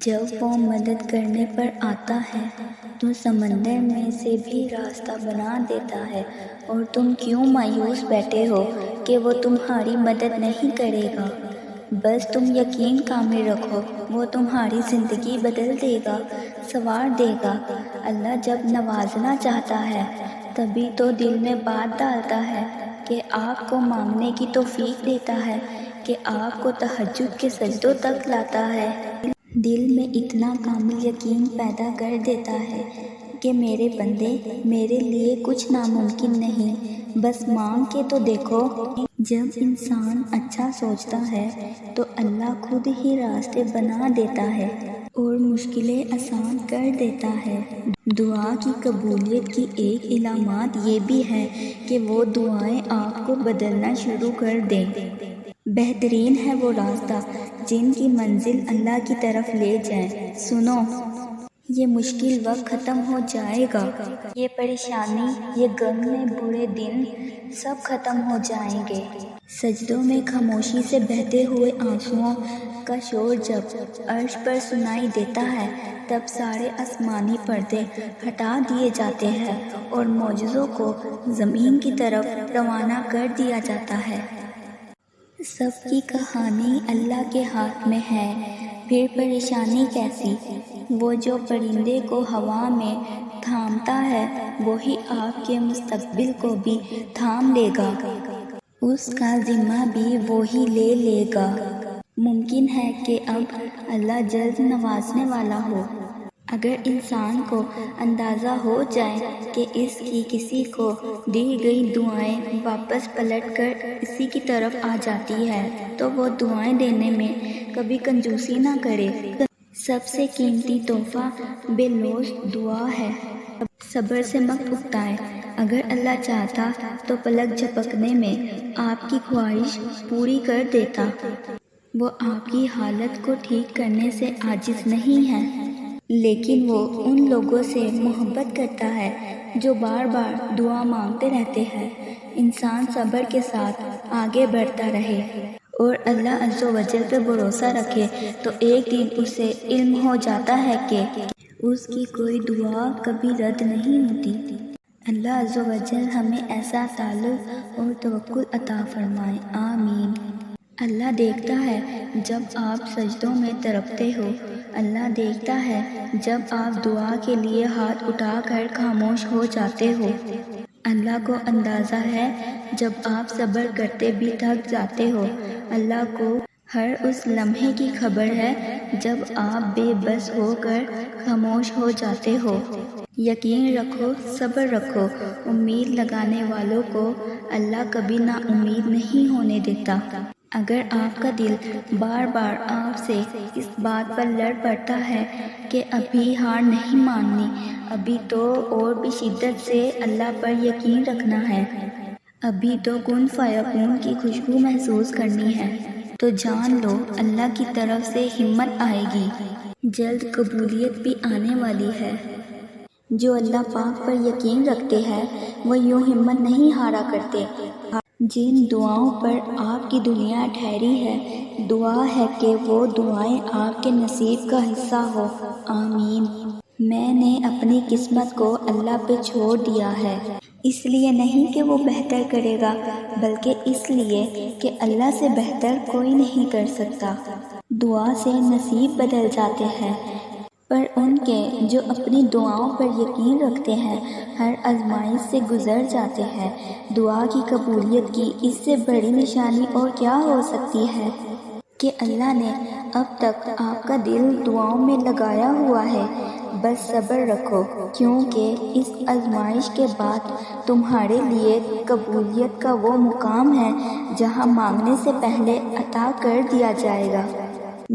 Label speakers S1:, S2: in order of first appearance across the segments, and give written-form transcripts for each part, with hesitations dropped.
S1: جب وہ مدد کرنے پر آتا ہے تو سمندر میں سے بھی راستہ بنا دیتا ہے، اور تم کیوں مایوس بیٹھے ہو کہ وہ تمہاری مدد نہیں کرے گا؟ بس تم یقین کامل رکھو، وہ تمہاری زندگی بدل دے گا، سنوار دے گا۔ اللہ جب نوازنا چاہتا ہے تبھی تو دل میں بات ڈالتا ہے کہ آپ کو مانگنے کی توفیق دیتا ہے، کہ آپ کو تہجد کے سجدوں تک لاتا ہے۔ دل میں اتنا کامل یقین پیدا کر دیتا ہے کہ میرے بندے، میرے لیے کچھ ناممکن نہیں، بس مانگ کے تو دیکھو۔ جب انسان اچھا سوچتا ہے تو اللہ خود ہی راستے بنا دیتا ہے اور مشکلیں آسان کر دیتا ہے۔ دعا کی قبولیت کی ایک علامات یہ بھی ہے کہ وہ دعائیں آپ کو بدلنا شروع کر دیں۔ بہترین ہے وہ راستہ جن کی منزل اللہ کی طرف لے جائیں۔ سنو، یہ مشکل وقت ختم ہو جائے گا، یہ پریشانی، یہ غم میں برے دن سب ختم ہو جائیں گے۔ سجدوں میں خاموشی سے بہتے ہوئے آنسوؤں کا شور جب عرش پر سنائی دیتا ہے، تب سارے آسمانی پردے ہٹا دیے جاتے ہیں اور معجزوں کو زمین کی طرف روانہ کر دیا جاتا ہے۔ سب کی کہانی اللہ کے ہاتھ میں ہے، پھر پریشانی کیسی؟ وہ جو پرندے کو ہوا میں تھامتا ہے وہی آپ کے مستقبل کو بھی تھام لے گا، اس کا ذمہ بھی وہی لے گا۔ ممکن ہے کہ اب اللہ جلد نوازنے والا ہو۔ اگر انسان کو اندازہ ہو جائے کہ اس کی کسی کو دی گئی دعائیں واپس پلٹ کر اسی کی طرف آ جاتی ہے تو وہ دعائیں دینے میں کبھی کنجوسی نہ کرے۔ سب سے قیمتی تحفہ بے لوث دعا ہے۔ صبر سے مت اکتائیں، اگر اللہ چاہتا تو پلک جھپکنے میں آپ کی خواہش پوری کر دیتا۔ وہ آپ کی حالت کو ٹھیک کرنے سے عاجز نہیں ہے، لیکن وہ ان لوگوں سے محبت کرتا ہے جو بار بار دعا مانگتے رہتے ہیں۔ انسان صبر کے ساتھ آگے بڑھتا رہے اور اللہ عز و جل پر بھروسہ رکھے تو ایک دن اسے علم ہو جاتا ہے کہ اس کی کوئی دعا کبھی رد نہیں ہوتی۔ اللہ عز و جل ہمیں ایسا تعلق اور توکل عطا فرمائے، آمین۔ اللہ دیکھتا ہے جب آپ سجدوں میں تڑپتے ہو، اللہ دیکھتا ہے جب آپ دعا کے لیے ہاتھ اٹھا کر خاموش ہو جاتے ہو۔ اللہ کو اندازہ ہے جب آپ صبر کرتے بھی تھک جاتے ہو۔ اللہ کو ہر اس لمحے کی خبر ہے جب آپ بے بس ہو کر خاموش ہو جاتے ہو۔ یقین رکھو، صبر رکھو، امید لگانے والوں کو اللہ کبھی نا امید نہیں ہونے دیتا۔ اگر آپ کا دل بار بار آپ سے اس بات پر لڑ پڑتا ہے کہ ابھی ہار نہیں ماننی، ابھی تو اور بھی شدت سے اللہ پر یقین رکھنا ہے، ابھی تو کن فیکون کی خوشبو محسوس کرنی ہے، تو جان لو اللہ کی طرف سے ہمت آئے گی، جلد قبولیت بھی آنے والی ہے۔ جو اللہ پاک پر یقین رکھتے ہیں وہ یوں ہمت نہیں ہارا کرتے۔ جن دعاؤں پر آپ کی دنیا ٹھہری ہے، دعا ہے کہ وہ دعائیں آپ کے نصیب کا حصہ ہو، آمین۔ میں نے اپنی قسمت کو اللہ پہ چھوڑ دیا ہے، اس لیے نہیں کہ وہ بہتر کرے گا، بلکہ اس لیے کہ اللہ سے بہتر کوئی نہیں کر سکتا۔ دعا سے نصیب بدل جاتے ہیں، پر ان کے جو اپنی دعاؤں پر یقین رکھتے ہیں ہر آزمائش سے گزر جاتے ہیں۔ دعا کی قبولیت کی اس سے بڑی نشانی اور کیا ہو سکتی ہے کہ اللہ نے اب تک آپ کا دل دعاؤں میں لگایا ہوا ہے۔ بس صبر رکھو، کیونکہ اس آزمائش کے بعد تمہارے لیے قبولیت کا وہ مقام ہے جہاں مانگنے سے پہلے عطا کر دیا جائے گا۔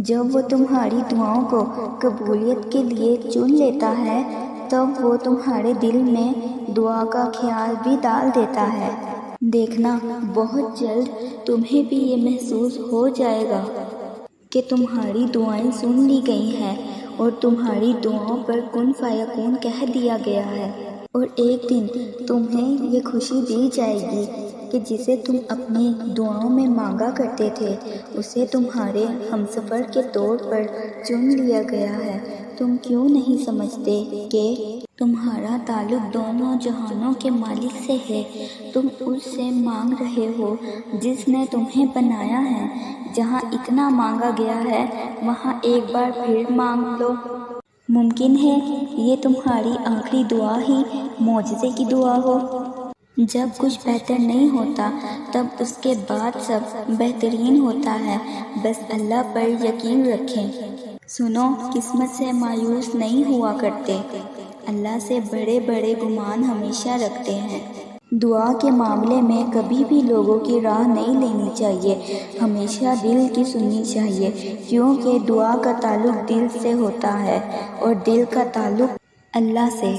S1: جب وہ تمہاری دعاؤں کو قبولیت کے لیے چن لیتا ہے تب وہ تمہارے دل میں دعا کا خیال بھی ڈال دیتا ہے۔ دیکھنا، بہت جلد تمہیں بھی یہ محسوس ہو جائے گا کہ تمہاری دعائیں سن لی گئی ہیں اور تمہاری دعاؤں پر کن فیکون کہہ دیا گیا ہے، اور ایک دن تمہیں یہ خوشی دی جائے گی کہ جسے تم اپنی دعاؤں میں مانگا کرتے تھے اسے تمہارے ہمسفر کے طور پر چن لیا گیا ہے۔ تم کیوں نہیں سمجھتے کہ تمہارا تعلق دونوں جہانوں کے مالک سے ہے؟ تم اس سے مانگ رہے ہو جس نے تمہیں بنایا ہے۔ جہاں اتنا مانگا گیا ہے وہاں ایک بار پھر مانگ لو۔ ممکن ہے یہ تمہاری آخری دعا ہی معجزے کی دعا ہو۔ جب کچھ بہتر نہیں ہوتا تب اس کے بعد سب بہترین ہوتا ہے۔ بس اللہ پر یقین رکھیں۔ سنو، قسمت سے مایوس نہیں ہوا کرتے۔ اللہ سے بڑے بڑے گمان ہمیشہ رکھتے ہیں۔ دعا کے معاملے میں کبھی بھی لوگوں کی راہ نہیں لینی چاہیے، ہمیشہ دل کی سننی چاہیے، کیونکہ دعا کا تعلق دل سے ہوتا ہے اور دل کا تعلق اللہ سے۔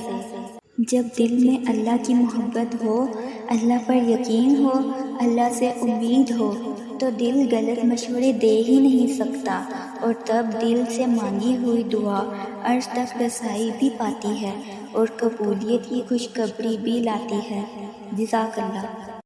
S1: جب دل میں اللہ کی محبت ہو، اللہ پر یقین ہو، اللہ سے امید ہو تو دل غلط مشورے دے ہی نہیں سکتا، اور تب دل سے مانگی ہوئی دعا عرش تک رسائی بھی پاتی ہے اور قبولیت کی خوشخبری بھی لاتی ہے۔ جزاک اللہ۔